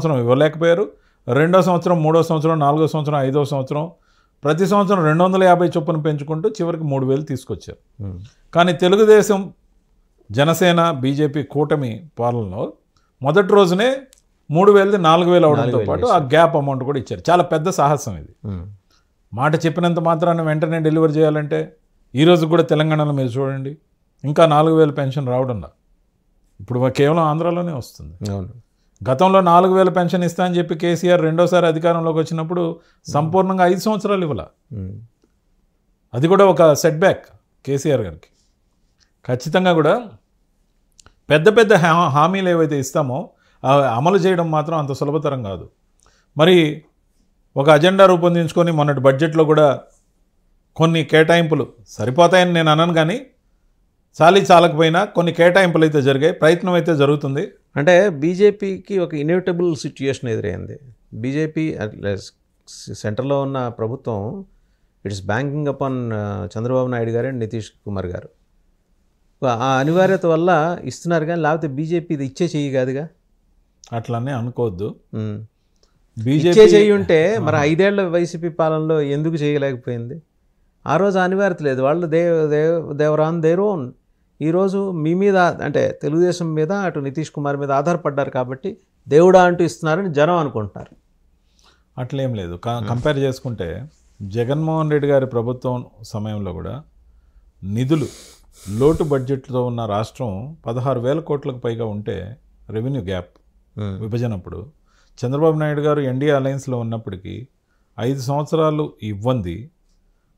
సంవత్సరం ఇవ్వలేకపోయారు. రెండో సంవత్సరం, మూడో సంవత్సరం, నాలుగో సంవత్సరం, ఐదో సంవత్సరం ప్రతి సంవత్సరం 250 చొప్పున పెంచుకుంటూ చివరికి 3000 తీసుకొచ్చారు. కానీ తెలుగుదేశం, జనసేన, బీజేపీ కూటమి పాలనలో మొదటి రోజునే 3000ది 4000 అవడంతో పాటు ఆ గ్యాప్ అమౌంట్ కూడా ఇచ్చారు. చాలా పెద్ద సాహసం ఇది. మాట చెప్పినంత మాత్రాన వెంటనే డెలివరీ చేయాలంటే ఈరోజు కూడా తెలంగాణలో మీరు చూడండి ఇంకా 4000 పెన్షన్ రావడంలా. ఇప్పుడు కేవలం ఆంధ్రాలోనే వస్తుంది. గతంలో 4000 పెన్షన్ ఇస్తా అని చెప్పి కేసీఆర్ రెండోసారి అధికారంలోకి వచ్చినప్పుడు సంపూర్ణంగా 5 సంవత్సరాలు ఇవ్వాల. అది కూడా ఒక సెట్ బ్యాక్ కేసీఆర్ గారికి. ఖచ్చితంగా కూడా పెద్ద పెద్ద హామీలు ఏవైతే ఇస్తామో అమలు చేయడం మాత్రం అంత సులభతరం కాదు. మరి ఒక అజెండా రూపొందించుకొని మొన్నటి బడ్జెట్లో కూడా కొన్ని కేటాయింపులు సరిపోతాయని నేను అనను, కానీ చాలకపోయినా కొన్ని కేటాయింపులు అయితే జరిగాయి, ప్రయత్నం అయితే జరుగుతుంది. అంటే బీజేపీకి ఒక ఇన్ఎవిటబుల్ సిచ్యుయేషన్ ఎదురైంది. బీజేపీ సెంటర్లో ఉన్న ప్రభుత్వం it's banking upon Chandrababu Naidu గారు అండ్ నితీష్ కుమార్ గారు. ఆ అనివార్యత వల్ల ఇస్తున్నారు, కానీ లేకపోతే బీజేపీ ఇది ఇచ్చే చెయ్యి కాదుగా. అట్లనే అనుకోవద్దు. ఇచ్చే చెయ్యి ఉంటే మరి 5 ఏళ్ల వైసీపీ పాలనలో ఎందుకు చేయలేకపోయింది? ఆ రోజు అనివార్యత లేదు. వాళ్ళు దేవరాన్ దేరోన్ ఈరోజు మీ మీద అంటే తెలుగుదేశం మీద అటు నితీష్ కుమార్ మీద ఆధారపడ్డారు కాబట్టి దేవుడా అంటూ ఇస్తున్నారని జనం అనుకుంటున్నారు. అట్లేం లేదు. కంపేర్ చేసుకుంటే జగన్మోహన్ రెడ్డి గారి ప్రభుత్వం సమయంలో కూడా నిధులు లోటు బడ్జెట్తో ఉన్న రాష్ట్రం 16,000 కోట్లకు పైగా ఉంటే రెవెన్యూ గ్యాప్ విభజనప్పుడు చంద్రబాబు నాయుడు గారు ఎన్డీఏ అలయన్స్లో ఉన్నప్పటికీ 5 సంవత్సరాలు ఇవ్వంది,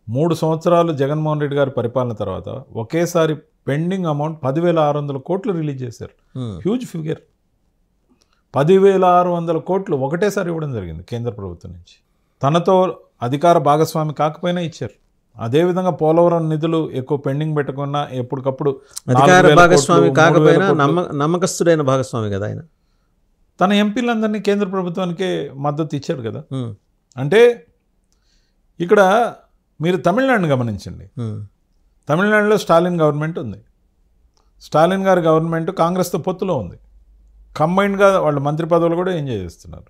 3 సంవత్సరాలు జగన్మోహన్ రెడ్డి గారి పరిపాలన తర్వాత ఒకేసారి పెండింగ్ అమౌంట్ 10,600 కోట్లు రిలీజ్ చేశారు. Huge figure. 10,600 కోట్లు ఒకటేసారి ఇవ్వడం జరిగింది కేంద్ర ప్రభుత్వం నుంచి. తనతో అధికార భాగస్వామి కాకపోయినా ఇచ్చారు. అదేవిధంగా పోలవరం నిధులు ఎక్కువ పెండింగ్ పెట్టకుండా ఎప్పటికప్పుడు అధికార భాగస్వామి కాకపోయినా నమ్మకస్తుడైన భాగస్వామి కదా ఆయన. తన ఎంపీలందరినీ కేంద్ర ప్రభుత్వానికే మద్దతు ఇచ్చారు కదా. అంటే ఇక్కడ మీరు తమిళనాడుని గమనించండి. తమిళనాడులో స్టాలిన్ గవర్నమెంట్ ఉంది. స్టాలిన్ గారి గవర్నమెంట్ కాంగ్రెస్తో పొత్తులో ఉంది. కంబైన్డ్గా వాళ్ళ మంత్రి పదవులు కూడా ఎంజాయ్ చేస్తున్నారు.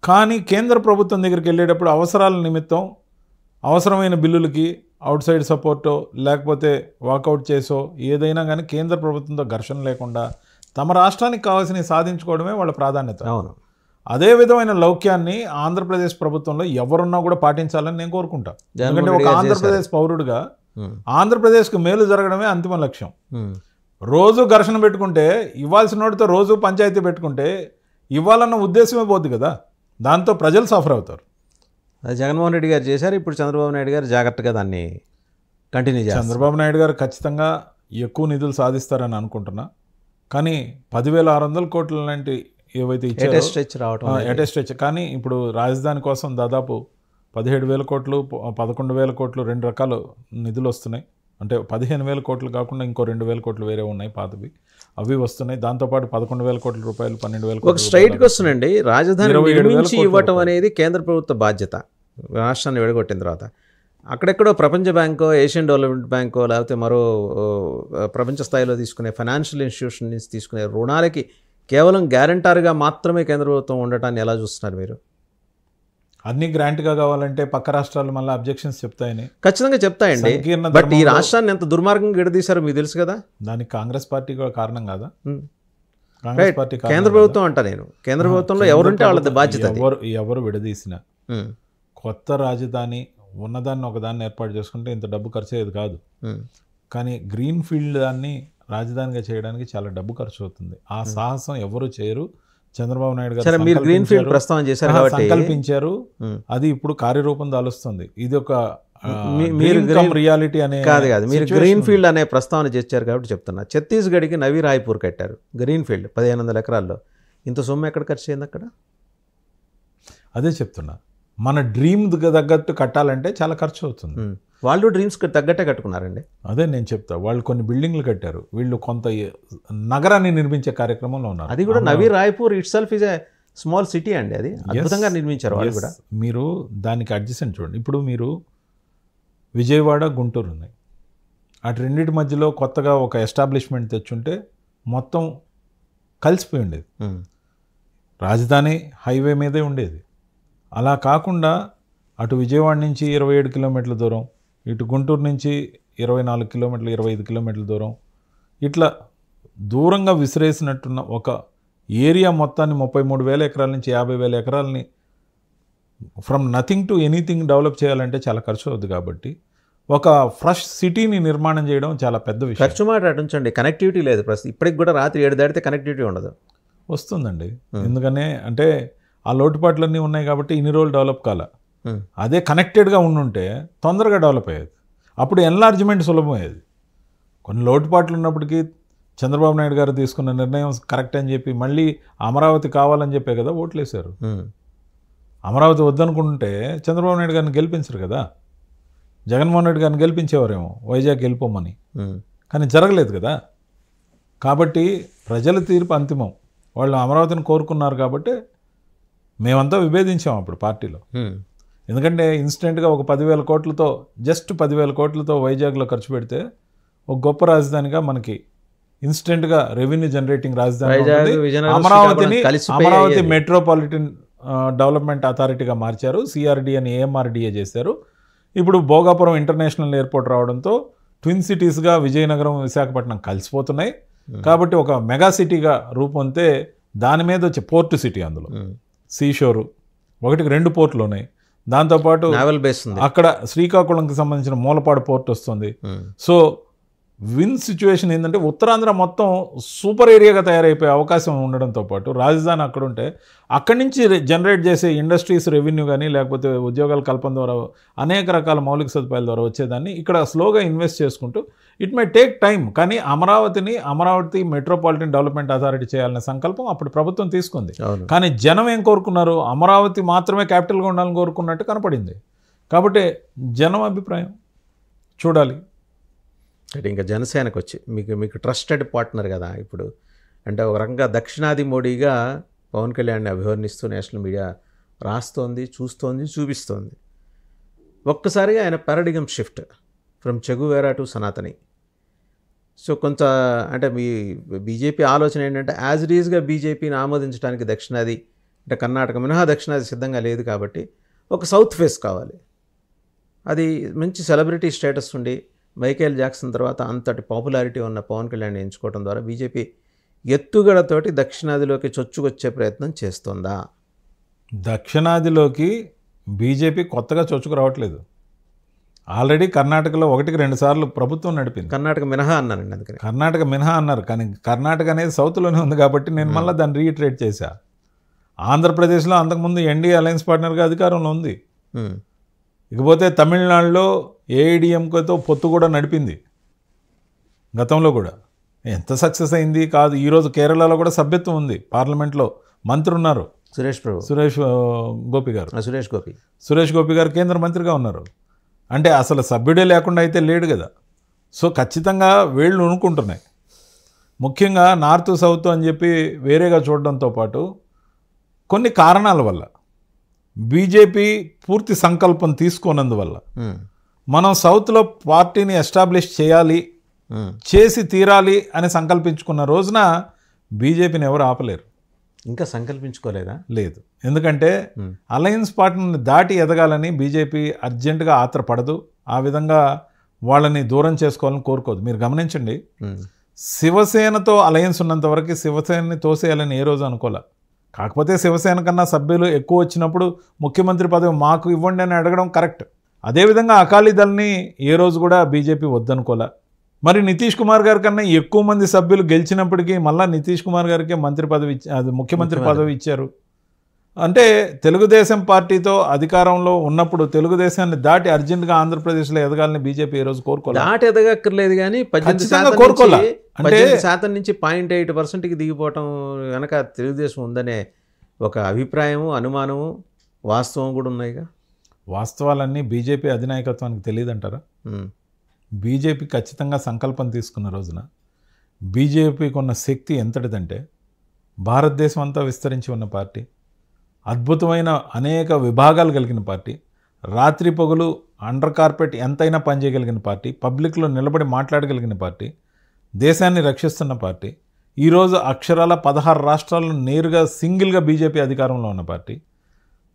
కానీ కేంద్ర ప్రభుత్వం దగ్గరికి వెళ్ళేటప్పుడు అవసరాల నిమిత్తం అవసరమైన బిల్లులకి అవుట్ సైడ్ సపోర్టో లేకపోతే వాకౌట్ చేసో ఏదైనా కానీ కేంద్ర ప్రభుత్వంతో ఘర్షణ లేకుండా తమ రాష్ట్రానికి కావాల్సినవి సాధించుకోవడమే వాళ్ళ ప్రాధాన్యత. అవును. అదే విధమైన లౌక్యాన్ని ఆంధ్రప్రదేశ్ ప్రభుత్వంలో ఎవరున్నా కూడా పాటించాలని నేను కోరుకుంటా. ఎందుకంటే ఒక ఆంధ్రప్రదేశ్ పౌరుడిగా ఆంధ్రప్రదేశ్కు మేలు జరగడమే అంతిమ లక్ష్యం. రోజు ఘర్షణ పెట్టుకుంటే ఇవ్వాల్సిన వాటితో రోజు పంచాయతీ పెట్టుకుంటే ఇవ్వాలన్న ఉద్దేశమే పోద్ది కదా. దాంతో ప్రజలు సఫర్ అవుతారు. అది జగన్మోహన్ రెడ్డి గారు చేశారు. ఇప్పుడు చంద్రబాబు నాయుడు గారు జాగ్రత్తగా దాన్ని కంటిన్యూ చేస్తారు. చంద్రబాబు నాయుడు గారు ఖచ్చితంగా ఎక్కువ నిధులు సాధిస్తారని అనుకుంటున్నా. కానీ 10,600 కోట్ల లాంటి ఏవైతే ఇచ్చారో ఎటెస్ట్, కానీ ఇప్పుడు రాజధాని కోసం దాదాపు 17,000 కోట్లు, 11,000 కోట్లు 2 రకాల నిధులు వస్తున్నాయి. అంటే 15,000 కోట్లు కాకుండా ఇంకో 2,000 కోట్లు వేరే ఉన్నాయి పాతవి, అవి వస్తున్నాయి. దాంతోపాటు 11,000 కోట్ల రూపాయలు, 12,000 కోట్లు. ఒక స్ట్రైట్గా వస్తుందండి. రాజధాని నిర్మించి ఇవ్వటం అనేది కేంద్ర ప్రభుత్వ బాధ్యత. రాష్ట్రాన్ని విడగొట్టిన తర్వాత అక్కడెక్కడో ప్రపంచ బ్యాంకో, ఏషియన్ డెవలప్మెంట్ బ్యాంకో, లేకపోతే మరో ప్రపంచ స్థాయిలో తీసుకునే ఫైనాన్షియల్ ఇన్స్టిట్యూషన్ నుంచి తీసుకునే రుణాలకి కేవలం గ్యారంటార్గా మాత్రమే కేంద్ర ప్రభుత్వం ఉండటాన్ని ఎలా చూస్తున్నారు మీరు? అన్ని గ్రాంట్గా కావాలంటే పక్క రాష్ట్రాలు మళ్ళీ అబ్జెక్షన్స్ చెప్తాయని ఖచ్చితంగా చెప్తాయండి. బట్ ఈ రాష్ట్రాన్ని ఎంత దుర్మార్గంగా విడదీశారో మీకు తెలుసు కదా. దానికి కాంగ్రెస్ పార్టీ కూడా కారణం కాదా? కేంద్ర ప్రభుత్వం అంట. నేను కేంద్ర ప్రభుత్వంలో ఎవరుంటే వాళ్ళది బాధ్యత. ఎవరు విడదీసిన కొత్త రాజధాని ఉన్నదాన్ని ఒకదాన్ని ఏర్పాటు చేసుకుంటే ఇంత డబ్బు ఖర్చు అయ్యేది కాదు. కానీ గ్రీన్ ఫీల్డ్ దాన్ని రాజధానిగా చేయడానికి చాలా డబ్బు ఖర్చు అవుతుంది. ఆ సాహసం ఎవరు చేయరు. చంద్రబాబు నాయుడు గారు మీరు గ్రీన్ ఫీల్డ్ ప్రస్తావన చేశారు కాబట్టి సంకల్పించారు. అది ఇప్పుడు కార్యరూపం దాలుస్తుంది. ఇది ఒక రియాలిటీ అనే కాదు. మీరు గ్రీన్ ఫీల్డ్ అనే ప్రస్తావన చేశారు కాబట్టి చెప్తున్నా. ఛత్తీస్గఢ్కి నవీ రాయ్పూర్ కట్టారు గ్రీన్ ఫీల్డ్ 1,500 ఎకరాల్లో. ఇంత సొమ్ము ఎక్కడ ఖర్చు అయింది అక్కడ? అదే చెప్తున్నా. మన డ్రీమ్ తగ్గట్టు కట్టాలంటే చాలా ఖర్చు అవుతుంది. వాళ్ళు డ్రీమ్స్కి తగ్గట్టే కట్టుకున్నారండి. అదే నేను చెప్తా. వాళ్ళు కొన్ని బిల్డింగ్లు కట్టారు, వీళ్ళు కొంత నగరాన్ని నిర్మించే కార్యక్రమంలో ఉన్నారు. అది కూడా Navi Raipur itself is a small city అండి. అది అద్భుతంగా నిర్మించారు వాళ్ళు కూడా. మీరు దానికి అడ్జసెంట్ చూడండి. ఇప్పుడు మీరు విజయవాడ, గుంటూరు ఉన్నాయి. అటు రెండింటి మధ్యలో కొత్తగా ఒక ఎస్టాబ్లిష్మెంట్ తెచ్చుంటే మొత్తం కలిసిపోయి ఉండేది. రాజధాని హైవే మీదే ఉండేది. అలా కాకుండా అటు విజయవాడ నుంచి 27 కిలోమీటర్ల దూరం, ఇటు గుంటూరు నుంచి 24 కిలోమీటర్లు 25 కిలోమీటర్ల దూరం, ఇట్లా దూరంగా విసిరేసినట్టున్న ఒక ఏరియా మొత్తాన్ని 33,000 ఎకరాల నుంచి 50,000 ఎకరాలని from nothing to anything develop చేయాలంటే చాలా ఖర్చు అవుతుంది. కాబట్టి ఒక ఫ్రెష్ సిటీని నిర్మాణం చేయడం చాలా పెద్ద విషయం. ఖర్చు మాట అటుంచండి, కనెక్టివిటీ లేదు ప్రస్తుతం. ఇప్పటికి కూడా రాత్రి 7 దాటితే కనెక్టివిటీ ఉండదు. వస్తుందండి. ఎందుకనే అంటే ఆ లోటుపాట్లన్నీ ఉన్నాయి కాబట్టి ఇన్ని రోజులు డెవలప్ కాల. అదే కనెక్టెడ్గా ఉండుంటే తొందరగా డెవలప్ అయ్యేది. అప్పుడు ఎన్లార్జ్మెంట్ సులభమయ్యేది. కొన్ని లోటుపాట్లు ఉన్నప్పటికీ చంద్రబాబు నాయుడు గారు తీసుకున్న నిర్ణయం కరెక్ట్ అని చెప్పి మళ్ళీ అమరావతి కావాలని చెప్పే కదా ఓట్లేశారు. అమరావతి వద్దనుకుంటే చంద్రబాబు నాయుడు గారిని గెలిపించరు కదా. జగన్మోహన్ రెడ్డి గారిని గెలిపించేవారేమో వైజాగ్ వెళ్ళిపోమని, కానీ జరగలేదు కదా. కాబట్టి ప్రజల తీర్పు అంతిమం. వాళ్ళు అమరావతిని కోరుకున్నారు కాబట్టి మేమంతా విభేదించాం అప్పుడు పార్టీలో. ఎందుకంటే ఇన్స్టెంట్గా ఒక 10,000 కోట్లతో జస్ట్ 10,000 కోట్లతో వైజాగ్లో ఖర్చు పెడితే ఒక గొప్ప రాజధానిగా మనకి ఇన్స్టెంట్గా రెవెన్యూ జనరేటింగ్ రాజధాని అమరావతి మెట్రోపాలిటన్ డెవలప్మెంట్ అథారిటీగా మార్చారు. సిఆర్డీ అని ఏఎంఆర్డీఏ చేశారు. ఇప్పుడు భోగాపురం ఇంటర్నేషనల్ ఎయిర్పోర్ట్ రావడంతో ట్విన్ సిటీస్గా విజయనగరం విశాఖపట్నం కలిసిపోతున్నాయి. కాబట్టి ఒక మెగా సిటీగా రూపొందితే దాని మీద వచ్చే పోర్టు సిటీ, అందులో సీషోరు 1-2 పోర్టులు ఉన్నాయి. దాంతోపాటు అక్కడ శ్రీకాకుళంకి సంబంధించిన మూలపాడు పోర్ట్ వస్తుంది. సో విన్ సిచ్యువేషన్ ఏంటంటే ఉత్తరాంధ్ర మొత్తం సూపర్ ఏరియాగా తయారైపోయే అవకాశం ఉండడంతో పాటు రాజధాని అక్కడ ఉంటే అక్కడి నుంచి జనరేట్ చేసే ఇండస్ట్రీస్ రెవెన్యూ కానీ లేకపోతే ఉద్యోగాల కల్పన ద్వారా అనేక రకాల మౌలిక సదుపాయాల ద్వారా వచ్చేదాన్ని ఇక్కడ స్లోగా ఇన్వెస్ట్ చేసుకుంటూ ఇట్ మే టేక్ టైం. కానీ అమరావతి మెట్రోపాలిటన్ డెవలప్మెంట్ అథారిటీ చేయాలనే సంకల్పం అప్పుడు ప్రభుత్వం తీసుకుంది. కానీ జనం ఏం కోరుకున్నారు? అమరావతి మాత్రమే క్యాపిటల్గా ఉండాలని కోరుకున్నట్టు కనపడింది. కాబట్టి జనం అభిప్రాయం చూడాలి. అంటే ఇంకా జనసేనకు వచ్చి మీకు ట్రస్టెడ్ పార్ట్నర్ కదా ఇప్పుడు. అంటే ఒక రకంగా దక్షిణాది మోడీగా పవన్ కళ్యాణ్ని అభివర్ణిస్తూ నేషనల్ మీడియా రాస్తోంది, చూస్తోంది, చూపిస్తోంది. ఒక్కసారిగా ఆయన paradigm shift from Che Guevara to Sanatani. So కొంత అంటే మీ బీజేపీ ఆలోచన ఏంటంటే యాజ్ ఇట్ ఈజ్గా బీజేపీని ఆమోదించడానికి దక్షిణాది అంటే కర్ణాటక మినహా దక్షిణాది సిద్ధంగా లేదు కాబట్టి ఒక సౌత్ ఫేస్ కావాలి. అది మంచి సెలబ్రిటీ స్టేటస్ ఉండి మైకేల్ జాక్సన్ తర్వాత అంతటి పాపులారిటీ ఉన్న పవన్ కళ్యాణ్ ఎంచుకోవడం ద్వారా బీజేపీ ఎత్తుగడతోటి దక్షిణాదిలోకి చొచ్చుకొచ్చే ప్రయత్నం చేస్తుందా? దక్షిణాదిలోకి బీజేపీ కొత్తగా చొచ్చుకు రావట్లేదు. ఆల్రెడీ కర్ణాటకలో 1-2 సార్లు ప్రభుత్వం నడిపింది. కర్ణాటక మినహా అన్నానండి, అందుకని కర్ణాటక మినహా అన్నారు. కానీ కర్ణాటక అనేది సౌత్లోనే ఉంది కాబట్టి నేను మళ్ళీ దాన్ని రీఇటరేట్ చేశా. ఆంధ్రప్రదేశ్లో అంతకుముందు ఎన్డీఏ అలయన్స్ పార్ట్నర్గా అధికారంలో ఉంది. ఇకపోతే తమిళనాడులో ఏఐడిఎంకేతో పొత్తు కూడా నడిపింది గతంలో కూడా. ఎంత సక్సెస్ అయింది కాదు. ఈరోజు కేరళలో కూడా సభ్యత్వం ఉంది, పార్లమెంట్లో మంత్రి ఉన్నారు, సురేష్ గోపి గారు కేంద్ర మంత్రిగా ఉన్నారు. అంటే అసలు సభ్యుడే లేకుండా అయితే లేడు కదా. సో ఖచ్చితంగా వేళ్ళు ఉనుకుంటున్నాయి. ముఖ్యంగా నార్త్ సౌత్ అని చెప్పి వేరేగా చూడడంతో పాటు కొన్ని కారణాల వల్ల బీజేపీ పూర్తి సంకల్పం తీసుకోనందువల్ల మనం సౌత్లో పార్టీని ఎస్టాబ్లిష్ చేయాలి, చేసి తీరాలి అని సంకల్పించుకున్న రోజున బీజేపీని ఎవరు ఆపలేరు. ఇంకా సంకల్పించుకోలేదా? లేదు. ఎందుకంటే అలయన్స్ పార్టీని దాటి ఎదగాలని బీజేపీ అర్జెంటుగా ఆత్రపడదు. ఆ విధంగా వాళ్ళని దూరం చేసుకోవాలని కోరుకోదు. మీరు గమనించండి, శివసేనతో అలయన్స్ ఉన్నంత వరకు శివసేనని తోసేయాలని ఏ రోజు అనుకోలే. కాకపోతే శివసేన కన్నా సభ్యులు ఎక్కువ వచ్చినప్పుడు ముఖ్యమంత్రి పదవి మాకు ఇవ్వండి అని అడగడం కరెక్ట్. అదేవిధంగా అకాలీదళని ఏ రోజు కూడా బీజేపీ వద్దనుకోలే. మరి నితీష్ కుమార్ గారి కన్నా ఎక్కువ మంది సభ్యులు గెలిచినప్పటికీ మళ్ళీ నితీష్ కుమార్ గారికి మంత్రి పదవి ముఖ్యమంత్రి పదవి ఇచ్చారు. అంటే తెలుగుదేశం పార్టీతో అధికారంలో ఉన్నప్పుడు తెలుగుదేశాన్ని దాటి అర్జెంటుగా ఆంధ్రప్రదేశ్లో ఎదగాలని బీజేపీ ఈ రోజు కోరుకోలేదు. దాటి ఎదగక్కర్లేదు కానీ 18% నుంచి 0.8%కి దిగిపోవటం వెనక తెలుగుదేశం ఉందనే ఒక అభిప్రాయము, అనుమానము, వాస్తవం కూడా ఉన్నాయిగా. వాస్తవాలన్నీ బీజేపీ అధినాయకత్వానికి తెలియదంటారా? బీజేపీ ఖచ్చితంగా సంకల్పం తీసుకున్న రోజున బీజేపీకి ఉన్న శక్తి ఎంతటిదంటే భారతదేశం అంతా విస్తరించి ఉన్న పార్టీ, అద్భుతమైన అనేక విభాగాలు కలిగిన పార్టీ, రాత్రి పగులు అండర్ కార్పెట్ ఎంతైనా పనిచేయగలిగిన పార్టీ, పబ్లిక్లో నిలబడి మాట్లాడగలిగిన పార్టీ, దేశాన్ని రక్షిస్తున్న పార్టీ, ఈరోజు అక్షరాల 16 రాష్ట్రాలను నేరుగా సింగిల్గా బీజేపీ అధికారంలో ఉన్న పార్టీ.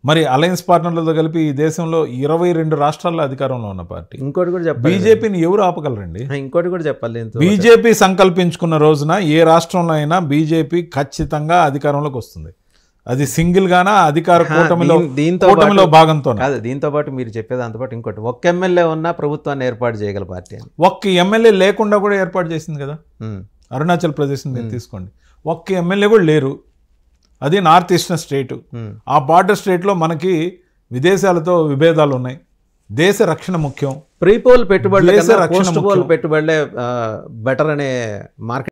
మరి అలయన్స్ పార్ట్నర్లతో కలిపి ఈ దేశంలో 22 రాష్ట్రాల్లో అధికారంలో ఉన్న పార్టీ. ఇంకోటి కూడా చెప్పాలి, బీజేపీని ఎవరు ఆపగలరండి? ఇంకోటి కూడా చెప్పాలి, బీజేపీ సంకల్పించుకున్న రోజున ఏ రాష్ట్రంలో అయినా బీజేపీ ఖచ్చితంగా అధికారంలోకి వస్తుంది. అది సింగిల్ గానా అధికార కూటమిలో భాగంతో కాదు. దీంతో పాటు మీరు చెప్పే దాంతో పాటు ఇంకోటి, ఒక్క ఎమ్మెల్యే ఉన్నా ప్రభుత్వాన్ని ఏర్పాటు చేయగల పార్టీ అని. ఒక్క ఎమ్మెల్యే లేకుండా కూడా ఏర్పాటు చేసింది కదా. అరుణాచల్ ప్రదేశ్ మీరు తీసుకోండి, ఒక్క ఎమ్మెల్యే కూడా లేరు. అది నార్త్ ఈస్టర్న్ స్టేట్. ఆ బార్డర్ స్టేట్లో మనకి విదేశాలతో విభేదాలు ఉన్నాయి. దేశ రక్షణ ముఖ్యం. ప్రీపోల్ పెట్టుబడులు పెట్టుబడులే బెటర్ అనే మార్కెట్